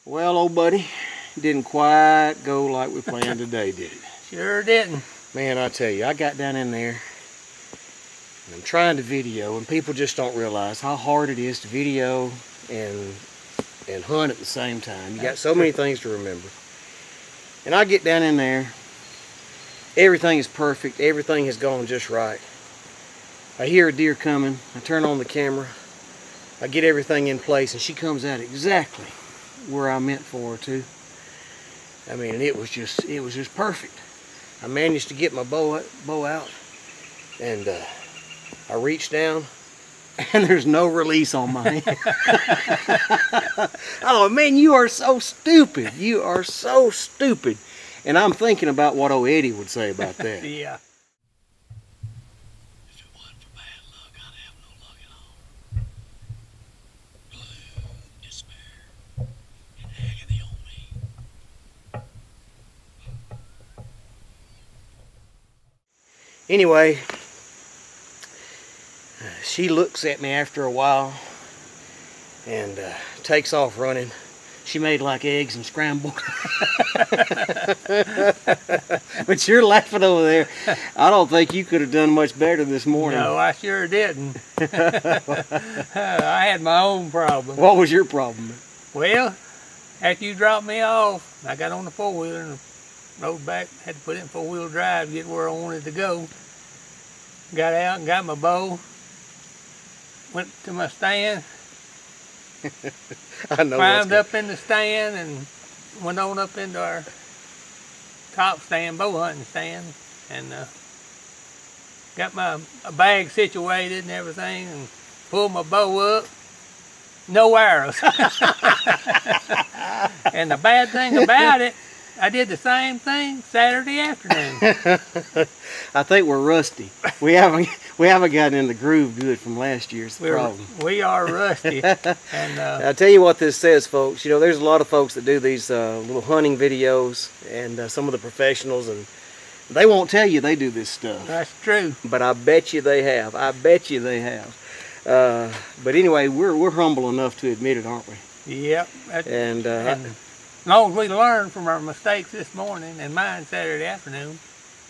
Well, old buddy, didn't quite go like we planned today, did it? Sure didn't. Man, I tell you, I got down in there and I'm trying to video, and people just don't realize how hard it is to video and hunt at the same time. You got so many things to remember. And I get down in there, everything is perfect, everything has gone just right. I hear a deer coming, I turn on the camera, I get everything in place, and she comes out exactly where I meant for her to. I mean, it was just perfect. I managed to get my bow out, and I reached down, and there's no release on my hand. Oh man, you are so stupid. You are so stupid. And I'm thinking about what old Eddie would say about that. Yeah. If it wasn't for bad luck, I'd have no luck at all. Gloom, despair, and agony on me. Anyway, she looks at me after a while and takes off running. She made like eggs and scrambled. But you're laughing over there. I don't think you could have done much better this morning. No, I sure didn't. I had my own problem. What was your problem? Well, after you dropped me off, I got on the four-wheeler and rode back. Had to put it in four-wheel drive to get where I wanted to go. Got out and got my bow. Went to my stand. I know. Climbed up in the stand and went on up into our top stand, bow hunting stand, and got my bag situated and everything, and pulled my bow up. No arrows. And the bad thing about it, I did the same thing Saturday afternoon. I think we're rusty. We haven't gotten in the groove good from last year's problem. We are rusty. And I'll tell you what this says, folks. You know, there's a lot of folks that do these little hunting videos, and some of the professionals, and they won't tell you they do this stuff. that's true. But I bet you they have. I bet you they have. But anyway, we're humble enough to admit it, aren't we? Yep. And As long as we learn from our mistakes this morning and mine Saturday afternoon,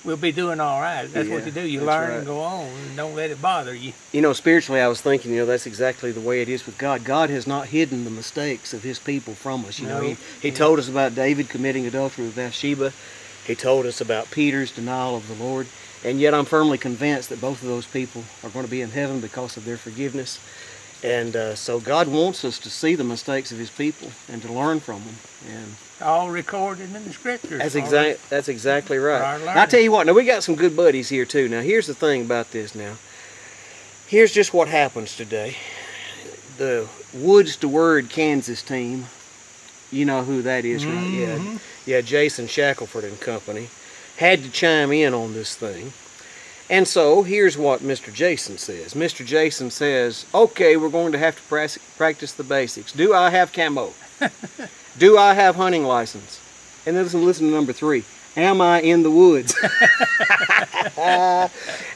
we'll be doing all right. That's what you do. You that's learn right. and go on, and don't let it bother you. you know, spiritually, I was thinking, you know, that's exactly the way it is with God. God has not hidden the mistakes of His people from us. You know, No. He told us about David committing adultery with Bathsheba. He told us about Peter's denial of the Lord. And yet I'm firmly convinced that both of those people are going to be in heaven because of their forgiveness. And so God wants us to see the mistakes of His people and to learn from them. And All recorded in the scriptures. that's exactly right. our Now, I tell you what, now we got some good buddies here too. Now here's the thing about this now. Here's just what happens today. The Woods to Word Kansas team, you know who that is, right? Yeah, Jason Shackelford and company had to chime in on this thing. And so here's what Mr. Jason says. Mr. Jason says, okay, we're going to have to practice the basics. Do I have camo? Do I have hunting license? And then listen to number 3. Am I in the woods?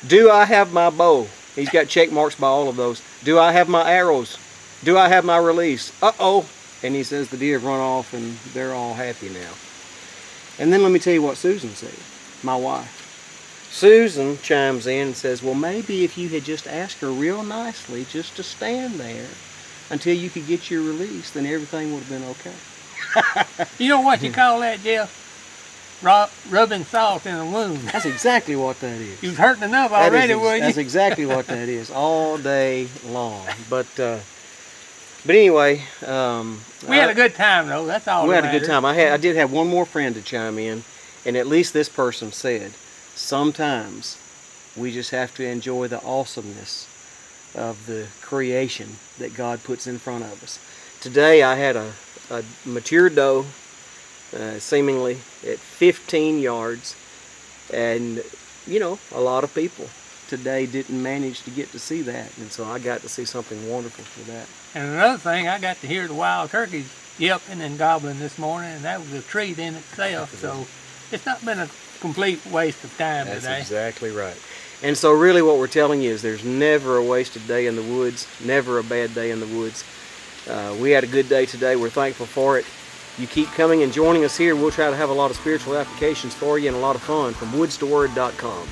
Do I have my bow? He's got check marks by all of those. Do I have my arrows? Do I have my release? Uh-oh. And he says the deer have run off and they're all happy now. And then let me tell you what Susan said, my wife. Susan chimes in and says, well, maybe if you had just asked her real nicely just to stand there until you could get your release, then everything would have been okay. You know what you call that, Jeff? Rubbing salt in a wound. That's exactly what that is. You was hurting enough already, were you? That's exactly what that is, all day long. But anyway, We had a good time, though. That's all. we that had a good matters. time. I did have one more friend to chime in, and at least this person said, sometimes we just have to enjoy the awesomeness of the creation that God puts in front of us. Today I had a mature doe, seemingly at 15 yards, and you know, a lot of people today didn't manage to get to see that, and so I got to see something wonderful for that. And another thing, I got to hear the wild turkeys yelping and gobbling this morning, and that was a treat in itself. So it's not been a complete waste of time That's today. exactly right. And so really what we're telling you is there's never a wasted day in the woods, never a bad day in the woods. We had a good day today. We're thankful for it. You keep coming and joining us here. We'll try to have a lot of spiritual applications for you and a lot of fun from woodstoword.com.